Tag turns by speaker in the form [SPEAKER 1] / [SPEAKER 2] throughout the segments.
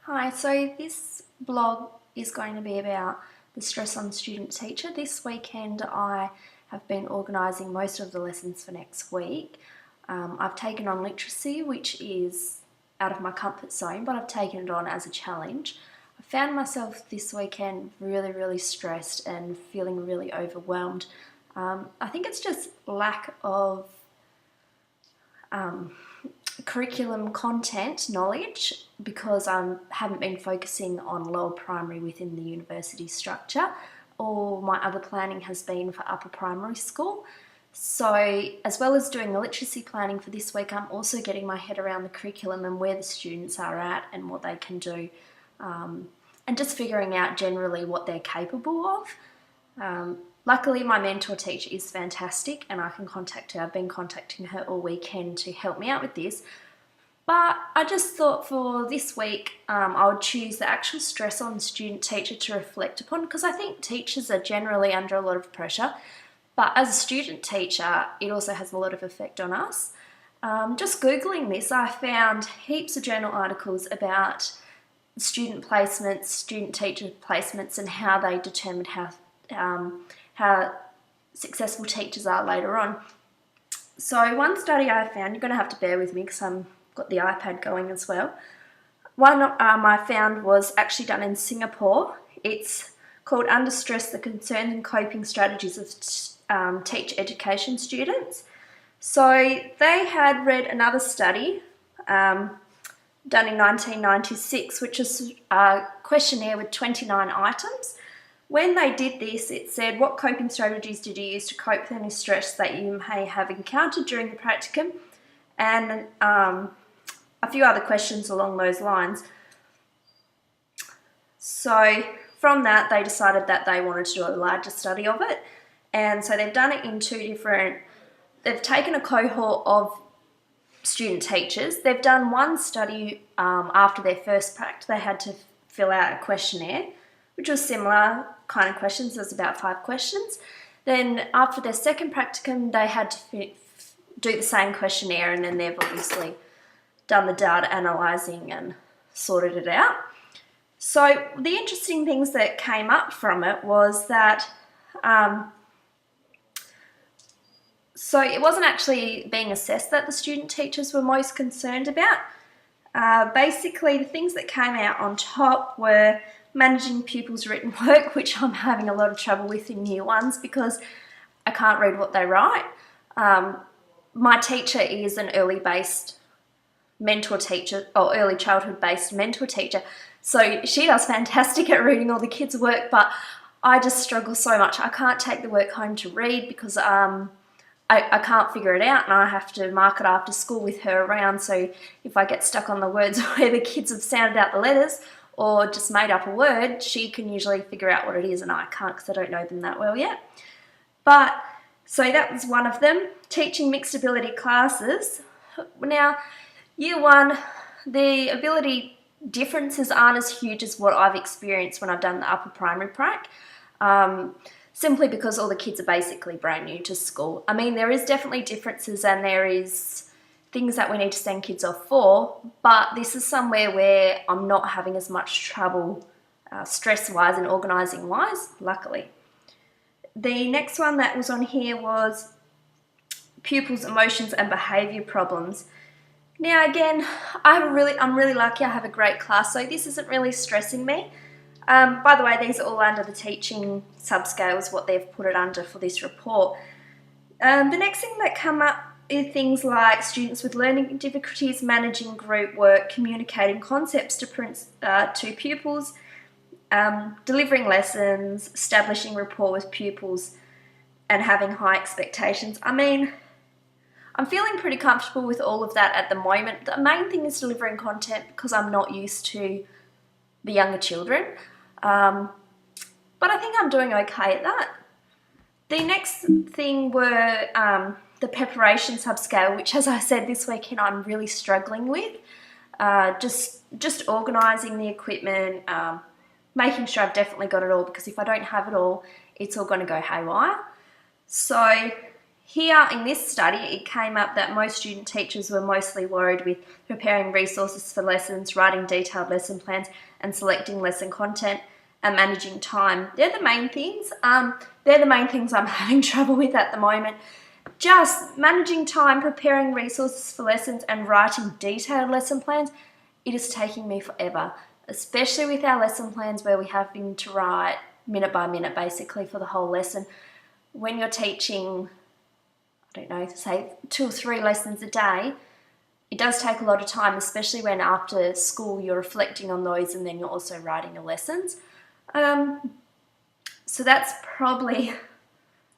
[SPEAKER 1] Hi, so this blog is going to be about the stress on student teacher. This weekend I have been organising most of the lessons for next week. I've taken on literacy, which is out of my comfort zone, but I've taken it on as a challenge. I found myself this weekend really stressed and feeling really overwhelmed. I think it's just lack of curriculum content knowledge because I haven't been focusing on lower primary within the university structure. All my other planning has been for upper primary school. So as well as doing the literacy planning for this week, I'm also getting my head around the curriculum and where the students are at and what they can do, and just figuring out generally what they're capable of. Luckily, my mentor teacher is fantastic and I can contact her. I've been contacting her all weekend to help me out with this. But I just thought for this week, I would choose the actual stress on student teacher to reflect upon, because I think teachers are generally under a lot of pressure. But as a student teacher, it also has a lot of effect on us. Just Googling this, I found heaps of journal articles about student placements, student teacher placements, and how they determine how successful teachers are later on. So one study I found, you're going to have to bear with me because I've got the iPad going as well. One I found was actually done in Singapore. It's called Under Stress, the Concerns and Coping Strategies of Teacher Education Students. So they had read another study done in 1996, which is a questionnaire with 29 items. When they did this, it said, what coping strategies did you use to cope with any stress that you may have encountered during the practicum? And a few other questions along those lines. So from that, they decided that they wanted to do a larger study of it. And so they've done it in they've taken a cohort of student teachers. They've done one study after their first pract. They had to fill out a questionnaire, which was similar kind of questions. There was about 5 questions. Then after their second practicum, they had to do the same questionnaire, and then they've obviously done the data analysing and sorted it out. So the interesting things that came up from it was that so it wasn't actually being assessed that the student teachers were most concerned about. Basically, the things that came out on top were managing pupils' written work, which I'm having a lot of trouble with in year ones because I can't read what they write. My teacher is an early-based mentor teacher, or early childhood-based mentor teacher, so she does fantastic at reading all the kids' work, but I just struggle so much. I can't take the work home to read because I can't figure it out, and I have to mark it after school with her around, so if I get stuck on the words where the kids have sounded out the letters or just made up a word, she can usually figure out what it is, and I can't because I don't know them that well yet. But so that was one of them. Teaching mixed ability classes. Now, year 1, the ability differences aren't as huge as what I've experienced when I've done the upper primary prac, simply because all the kids are basically brand new to school. I mean, there is definitely differences and there is things that we need to send kids off for, but this is somewhere where I'm not having as much trouble stress-wise and organising-wise, luckily. The next one that was on here was pupils' emotions and behaviour problems. Now again, I'm really lucky. I have a great class, so this isn't really stressing me. By the way, these are all under the teaching subscales, what they've put it under for this report. The next thing that come up is things like students with learning difficulties, managing group work, communicating concepts to pupils, delivering lessons, establishing rapport with pupils, and having high expectations. I mean, I'm feeling pretty comfortable with all of that at the moment. The main thing is delivering content because I'm not used to the younger children. But I think I'm doing okay at that. The next thing were the preparation subscale, which, as I said, this weekend I'm really struggling with. Just organising the equipment, making sure I've definitely got it all, because if I don't have it all, it's all going to go haywire. So Here in this study, it came up that most student teachers were mostly worried with preparing resources for lessons, writing detailed lesson plans, and selecting lesson content and managing time. They're the main things. They're the main things I'm having trouble with at the moment. Just managing time, preparing resources for lessons, and writing detailed lesson plans, it is taking me forever, especially with our lesson plans where we have been to write minute by minute basically for the whole lesson. When you're teaching, I don't know, say 2 or 3 lessons a day, it does take a lot of time, especially when after school you're reflecting on those and then you're also writing your lessons. So that's probably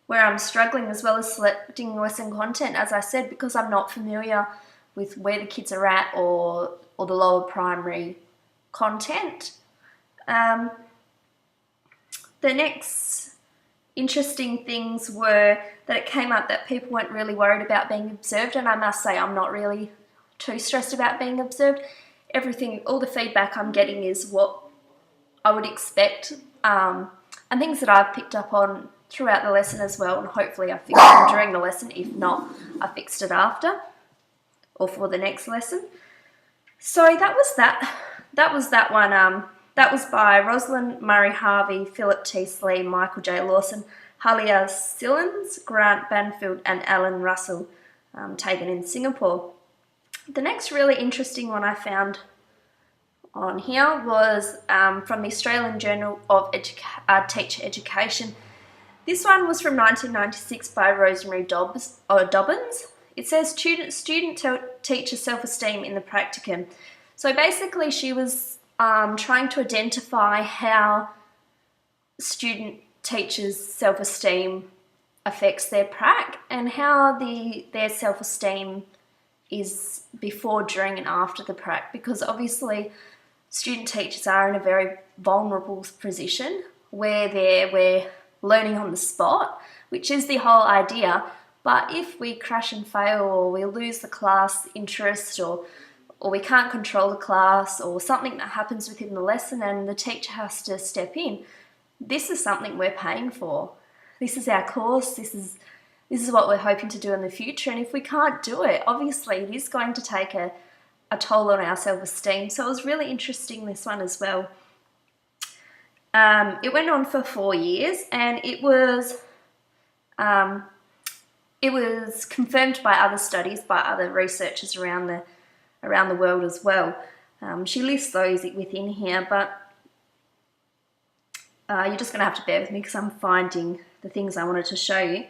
[SPEAKER 1] where I'm struggling, as well as selecting lesson content, as I said, because I'm not familiar with where the kids are at or the lower primary content. The next interesting things were that it came up that people weren't really worried about being observed, and I must say I'm not really too stressed about being observed. All the feedback I'm getting is what I would expect, and things that I've picked up on throughout the lesson as well, and hopefully I fixed them during the lesson. If not, I fixed it after or for the next lesson. So that was that one. That was by Rosalind Murray Harvey, Philip T. Slee, Michael J. Lawson, Halia Sillins, Grant Banfield, and Alan Russell, taken in Singapore. The next really interesting one I found on here was from the Australian Journal of Teacher Education. This one was from 1996 by Rosemary Dobbins. It says student-teacher self-esteem in the practicum. So basically she was trying to identify how student teachers' self-esteem affects their prac and how their self-esteem is before, during and after the prac, because obviously student teachers are in a very vulnerable position where we're learning on the spot, which is the whole idea. But if we crash and fail, or we lose the class interest, or we can't control the class, or something that happens within the lesson and the teacher has to step in, this is something we're paying for. This is our course, this is what we're hoping to do in the future, and if we can't do it, obviously it is going to take a toll on our self-esteem. So it was really interesting, this one as well. It went on for 4 years, and it was confirmed by other studies, by other researchers around the world as well. She lists those within here, but you're just going to have to bear with me because I'm finding the things I wanted to show you.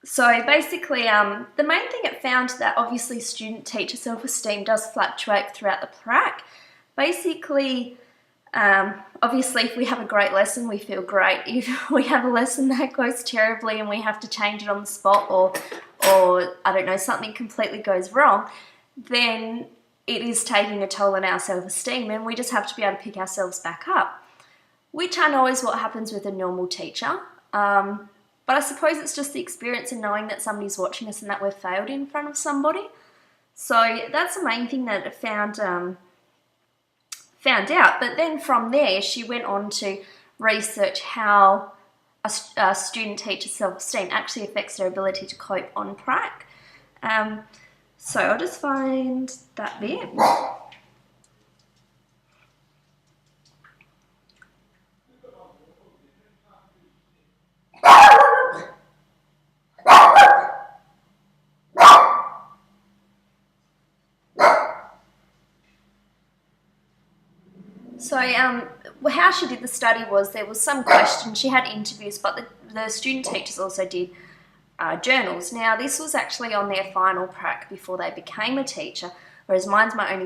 [SPEAKER 1] So basically, the main thing it found that obviously student-teacher self-esteem does fluctuate throughout the prac. Basically, obviously if we have a great lesson, we feel great. If we have a lesson that goes terribly and we have to change it on the spot, or I don't know, something completely goes wrong, then it is taking a toll on our self-esteem, and we just have to be able to pick ourselves back up, which I know is what happens with a normal teacher. But I suppose it's just the experience in knowing that somebody's watching us and that we've failed in front of somebody. So that's the main thing that I found out. But then from there, she went on to research how a student-teacher self-esteem actually affects their ability to cope on prac. So I'll just find that bit. So how she did the study was there was some questions, she had interviews, but the student teachers also did journals. Now this was actually on their final prac before they became a teacher, whereas mine's only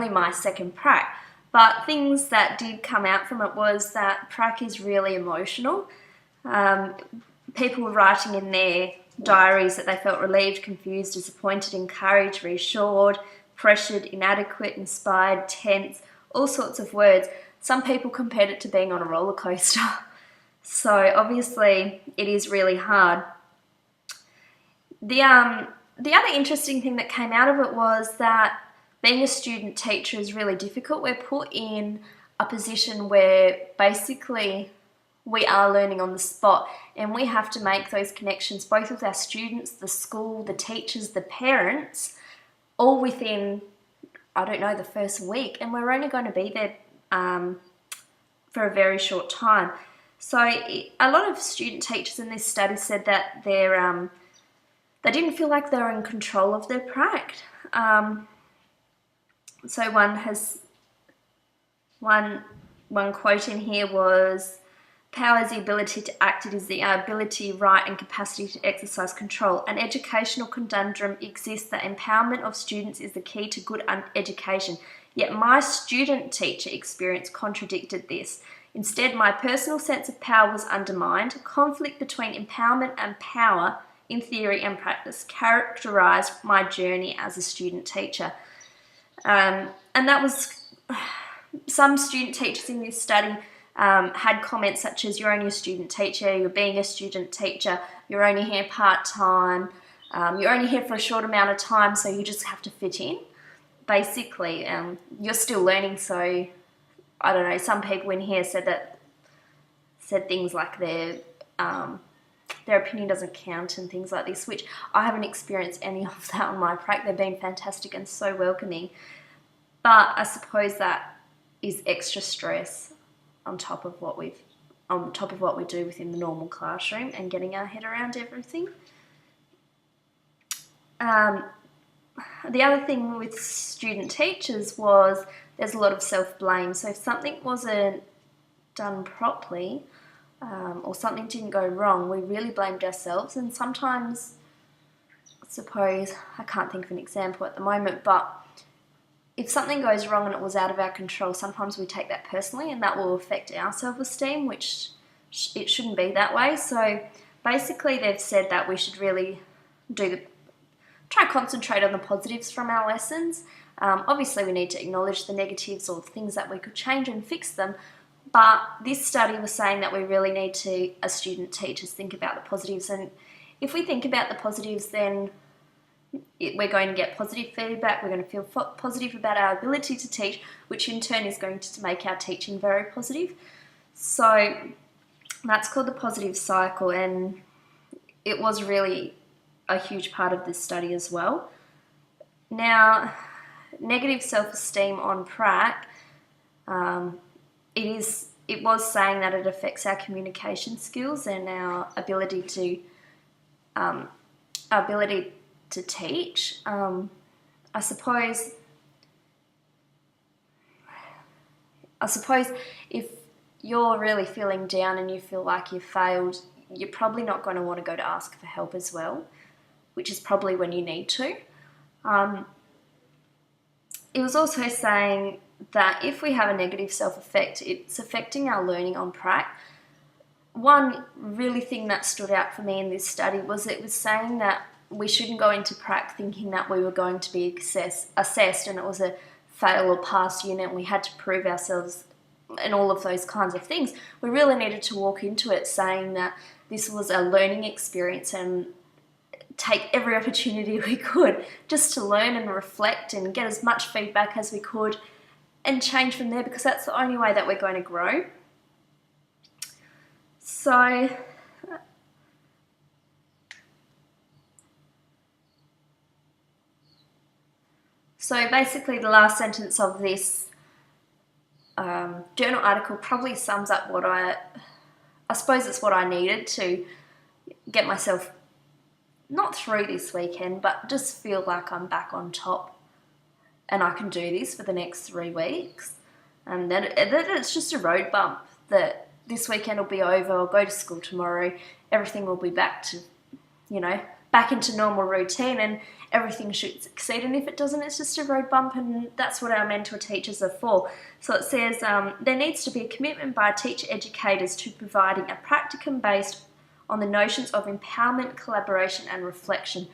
[SPEAKER 1] my second prac. But things that did come out from it was that prac is really emotional. People were writing in their diaries that they felt relieved, confused, disappointed, encouraged, reassured, pressured, inadequate, inspired, tense, all sorts of words. Some people compared it to being on a roller coaster. So obviously it is really hard. The other interesting thing that came out of it was that being a student teacher is really difficult. We're put in a position where basically we are learning on the spot, and we have to make those connections both with our students, the school, the teachers, the parents, all within, I don't know, the first week, and we're only going to be there for a very short time. So a lot of student teachers in this study said that they didn't feel like they were in control of their prac. So one quote in here was, "Power is the ability to act, it is the ability, right, and capacity to exercise control. An educational conundrum exists that empowerment of students is the key to good education. Yet my student-teacher experience contradicted this. Instead, my personal sense of power was undermined. Conflict between empowerment and power in theory and practice characterized my journey as a student-teacher." And that was, some student teachers in this study had comments such as, "You're only a student teacher, you're being a student teacher, you're only here part-time, you're only here for a short amount of time, so you just have to fit in." Basically, you're still learning, so I don't know, some people in here said things like their opinion doesn't count and things like this, which I haven't experienced any of that on my prac. They've been fantastic and so welcoming. But I suppose that is extra stress on top of what we do within the normal classroom and getting our head around everything. The other thing with student teachers was there's a lot of self-blame. So if something wasn't done properly or something didn't go wrong, we really blamed ourselves. And sometimes, I suppose, I can't think of an example at the moment, but if something goes wrong and it was out of our control, sometimes we take that personally, and that will affect our self-esteem, which it shouldn't be that way. So basically they've said that we should really try to concentrate on the positives from our lessons. Obviously we need to acknowledge the negatives or things that we could change and fix them, but this study was saying that we really need to, as student teachers, think about the positives. And if we think about the positives, then we're going to get positive feedback, we're going to feel positive about our ability to teach, which in turn is going to make our teaching very positive. So that's called the positive cycle, and it was really a huge part of this study as well. Now, negative self-esteem on prac, it was saying that it affects our communication skills and our ability to teach. I suppose if you're really feeling down and you feel like you've failed, you're probably not going to want to go to ask for help as well, which is probably when you need to. It was also saying that if we have a negative self-effect, it's affecting our learning on prac. One really thing that stood out for me in this study was it was saying that we shouldn't go into prac thinking that we were going to be assessed and it was a fail or pass unit and we had to prove ourselves and all of those kinds of things. We really needed to walk into it saying that this was a learning experience and take every opportunity we could just to learn and reflect and get as much feedback as we could and change from there, because that's the only way that we're going to grow. So basically the last sentence of this journal article probably sums up what I suppose it's what I needed to get myself not through this weekend, but just feel like I'm back on top and I can do this for the next 3 weeks. And then it's just a road bump, that this weekend will be over, I'll go to school tomorrow, everything will be back to, back into normal routine and everything should succeed. And if it doesn't, it's just a road bump, and that's what our mentor teachers are for. So it says there needs to be a commitment by teacher educators to providing a practicum based on the notions of empowerment, collaboration and reflection.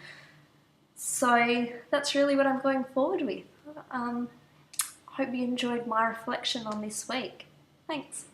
[SPEAKER 1] So that's really what I'm going forward with. Hope you enjoyed my reflection on this week. Thanks.